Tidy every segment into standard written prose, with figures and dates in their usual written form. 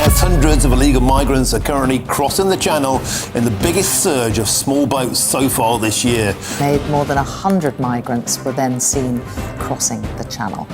as hundreds of illegal migrants are currently crossing the channel in the biggest surge of small boats so far this year. More than 100 migrants were then seen crossing the channel.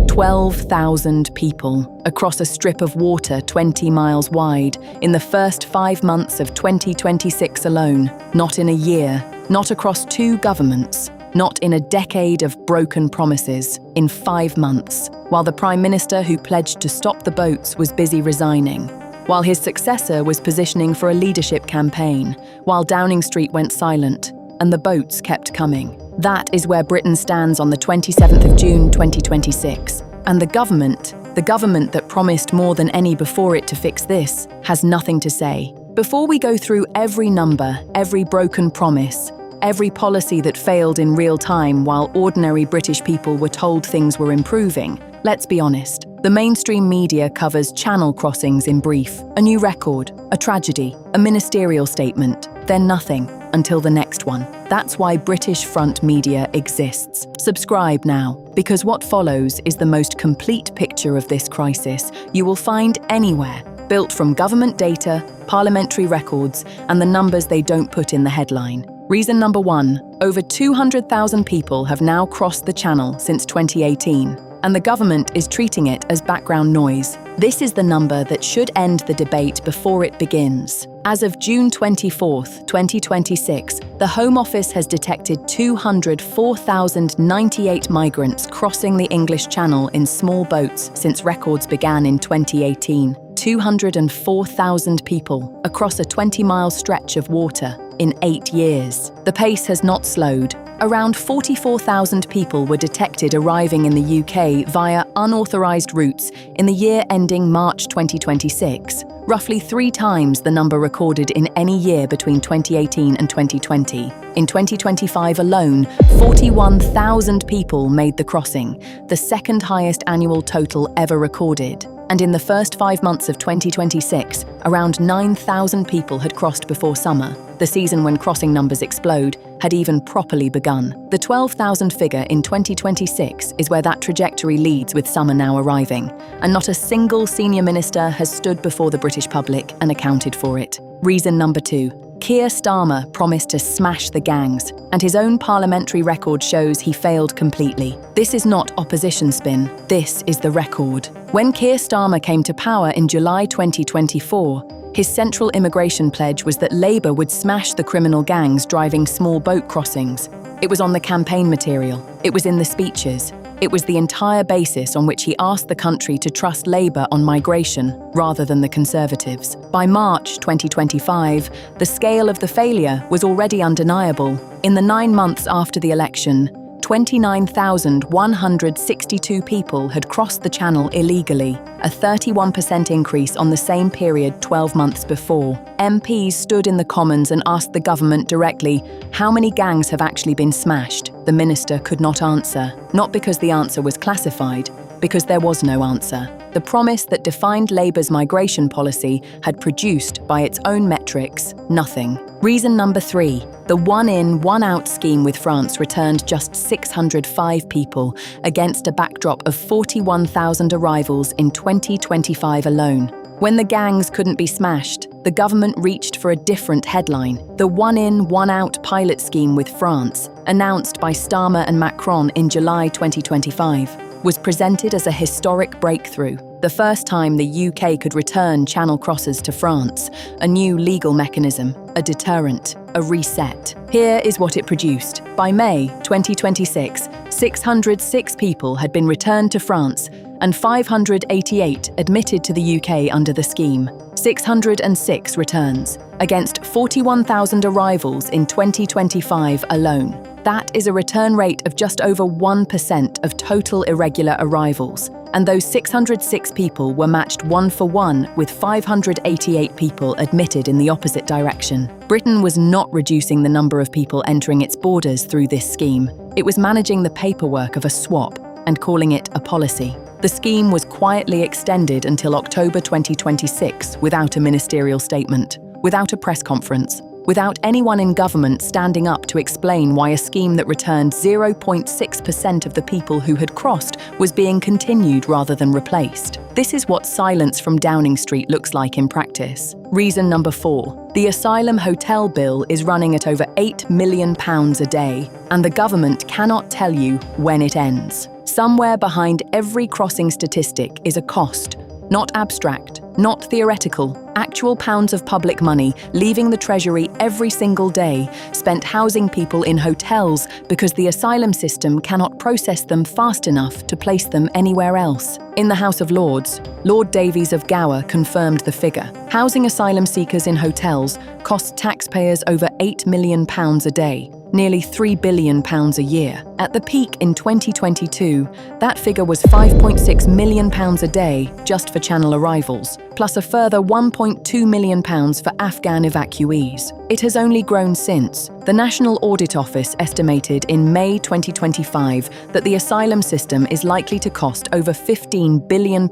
12,000 people across a strip of water 20 miles wide in the first 5 months of 2026 alone. Not in a year, not across 2 governments, not in a decade of broken promises, in 5 months, while the Prime Minister who pledged to stop the boats was busy resigning, while his successor was positioning for a leadership campaign, while Downing Street went silent, and the boats kept coming. That is where Britain stands on the 27th of June 2026. And the government that promised more than any before it to fix this, has nothing to say. Before we go through every number, every broken promise, every policy that failed in real time while ordinary British people were told things were improving, let's be honest. The mainstream media covers channel crossings in brief, a new record, a tragedy, a ministerial statement, then nothing until the next one. That's why British front media exists. Subscribe now, because what follows is the most complete picture of this crisis you will find anywhere, built from government data, parliamentary records, and the numbers they don't put in the headline. Reason number 1, over 200,000 people have now crossed the channel since 2018, and the government is treating it as background noise. This is the number that should end the debate before it begins. As of June 24th, 2026, the Home Office has detected 204,098 migrants crossing the English Channel in small boats since records began in 2018. 204,000 people across a 20-mile stretch of water in 8 years. The pace has not slowed. Around 44,000 people were detected arriving in the UK via unauthorised routes in the year ending March 2026, roughly 3 times the number recorded in any year between 2018 and 2020. In 2025 alone, 41,000 people made the crossing, the second highest annual total ever recorded. And in the first 5 months of 2026, around 9,000 people had crossed before summer. The season when crossing numbers explode had even properly begun. The 12,000 figure in 2026 is where that trajectory leads, with summer now arriving, and not a single senior minister has stood before the British public and accounted for it. Reason number 2. Keir Starmer promised to smash the gangs, and his own parliamentary record shows he failed completely. This is not opposition spin, this is the record. When Keir Starmer came to power in July 2024, his central immigration pledge was that Labour would smash the criminal gangs driving small boat crossings. It was on the campaign material, it was in the speeches, it was the entire basis on which he asked the country to trust Labour on migration rather than the Conservatives. By March 2025, the scale of the failure was already undeniable. In the 9 months after the election, 29,162 people had crossed the channel illegally, a 31% increase on the same period 12 months before. MPs stood in the Commons and asked the government directly, how many gangs have actually been smashed? The minister could not answer, not because the answer was classified, because there was no answer. The promise that defined Labour's migration policy had produced, by its own metrics, nothing. Reason number 3. The one-in, one-out scheme with France returned just 605 people against a backdrop of 41,000 arrivals in 2025 alone. When the gangs couldn't be smashed, the government reached for a different headline. The one-in, one-out pilot scheme with France, announced by Starmer and Macron in July 2025, was presented as a historic breakthrough, the first time the UK could return channel crossers to France, a new legal mechanism, a deterrent, a reset. Here is what it produced. By May 2026, 606 people had been returned to France and 588 admitted to the UK under the scheme. 606 returns, against 41,000 arrivals in 2025 alone. That is a return rate of just over 1% of total irregular arrivals, and those 606 people were matched 1-for-1 with 588 people admitted in the opposite direction. Britain was not reducing the number of people entering its borders through this scheme. It was managing the paperwork of a swap and calling it a policy. The scheme was quietly extended until October 2026 without a ministerial statement, without a press conference, without anyone in government standing up to explain why a scheme that returned 0.6% of the people who had crossed was being continued rather than replaced. This is what silence from Downing Street looks like in practice. Reason number 4. The asylum hotel bill is running at over £8 million a day, and the government cannot tell you when it ends. Somewhere behind every crossing statistic is a cost, not abstract, not theoretical, actual pounds of public money leaving the Treasury every single day, spent housing people in hotels because the asylum system cannot process them fast enough to place them anywhere else. In the House of Lords, Lord Davies of Gower confirmed the figure. Housing asylum seekers in hotels costs taxpayers over £8 million a day, nearly £3 billion a year. At the peak in 2022, that figure was £5.6 million a day just for Channel arrivals, plus a further £1.2 million for Afghan evacuees. It has only grown since. The National Audit Office estimated in May 2025 that the asylum system is likely to cost over £15 billion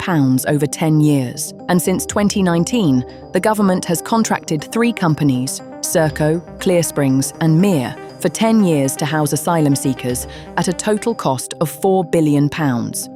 over 10 years. And since 2019, the government has contracted 3 companies, Serco, Clear Springs and Mir, for 10 years to house asylum seekers at a total cost of £4 billion.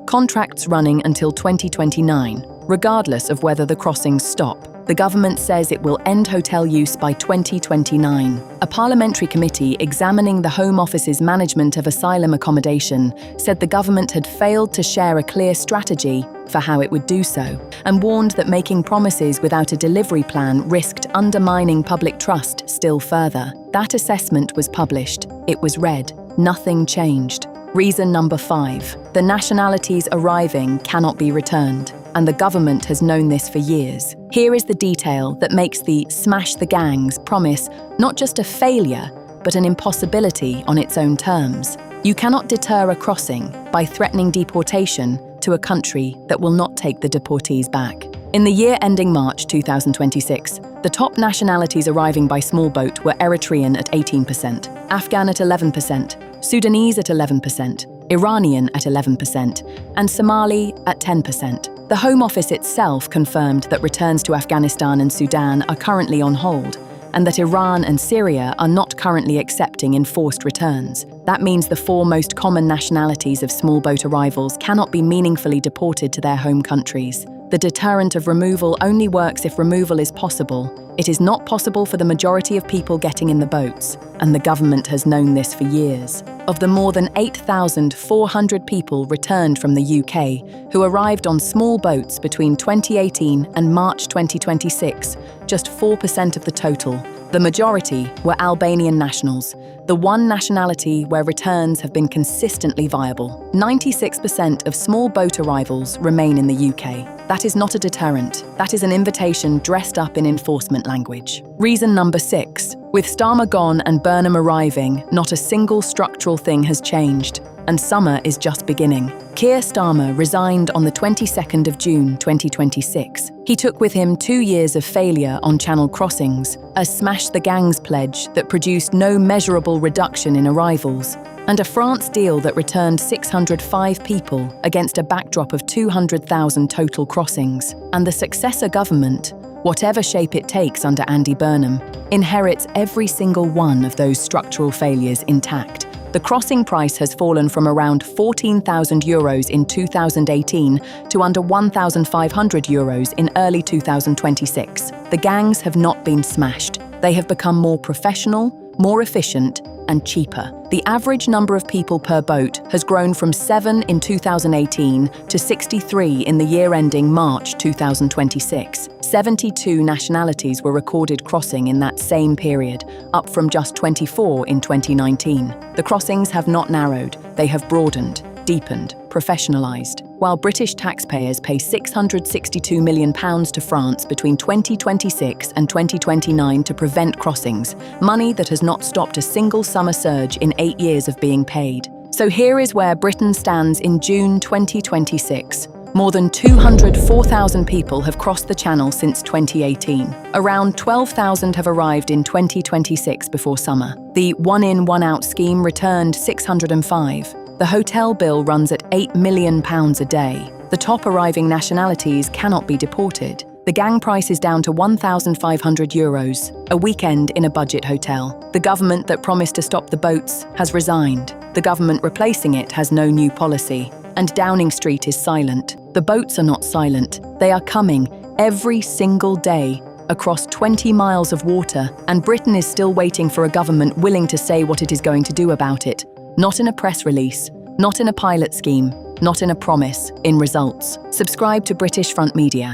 Contracts running until 2029, regardless of whether the crossings stop. The government says it will end hotel use by 2029. A parliamentary committee examining the Home Office's management of asylum accommodation said the government had failed to share a clear strategy for how it would do so, and warned that making promises without a delivery plan risked undermining public trust still further. That assessment was published. It was read. Nothing changed. Reason number 5. The nationalities arriving cannot be returned, and the government has known this for years. Here is the detail that makes the "smash the gangs" promise not just a failure, but an impossibility on its own terms. You cannot deter a crossing by threatening deportation to a country that will not take the deportees back. In the year ending March 2026, the top nationalities arriving by small boat were Eritrean at 18%, Afghan at 11%, Sudanese at 11%, Iranian at 11%, and Somali at 10%. The Home Office itself confirmed that returns to Afghanistan and Sudan are currently on hold, and that Iran and Syria are not currently accepting enforced returns. That means the 4 most common nationalities of small boat arrivals cannot be meaningfully deported to their home countries. The deterrent of removal only works if removal is possible. It is not possible for the majority of people getting in the boats, and the government has known this for years. Of the more than 8,400 people returned from the UK who arrived on small boats between 2018 and March 2026, just 4% of the total. The majority were Albanian nationals, the one nationality where returns have been consistently viable. 96% of small boat arrivals remain in the UK. That is not a deterrent. That is an invitation dressed up in enforcement language. Reason number 6. With Starmer gone and Burnham arriving, not a single structural thing has changed, and summer is just beginning. Keir Starmer resigned on the 22nd of June 2026. He took with him 2 years of failure on Channel crossings, a smash the gangs pledge that produced no measurable reduction in arrivals, and a France deal that returned 605 people against a backdrop of 200,000 total crossings. And the successor government, whatever shape it takes under Andy Burnham, inherits every single one of those structural failures intact. The crossing price has fallen from around €14,000 in 2018 to under €1,500 in early 2026. The gangs have not been smashed. They have become more professional, more efficient, and cheaper. The average number of people per boat has grown from 7 in 2018 to 63 in the year ending March 2026. 72 nationalities were recorded crossing in that same period, up from just 24 in 2019. The crossings have not narrowed, they have broadened, deepened, professionalised. While British taxpayers pay £662 million to France between 2026 and 2029 to prevent crossings, money that has not stopped a single summer surge in 8 years of being paid. So here is where Britain stands in June 2026. More than 204,000 people have crossed the Channel since 2018. Around 12,000 have arrived in 2026 before summer. The one-in, one-out scheme returned 605. The hotel bill runs at £8 million a day. The top arriving nationalities cannot be deported. The gang price is down to €1,500, a weekend in a budget hotel. The government that promised to stop the boats has resigned. The government replacing it has no new policy. And Downing Street is silent. The boats are not silent. They are coming every single day across 20 miles of water, and Britain is still waiting for a government willing to say what it is going to do about it. Not in a press release, not in a pilot scheme, not in a promise, in results. Subscribe to British Front Media.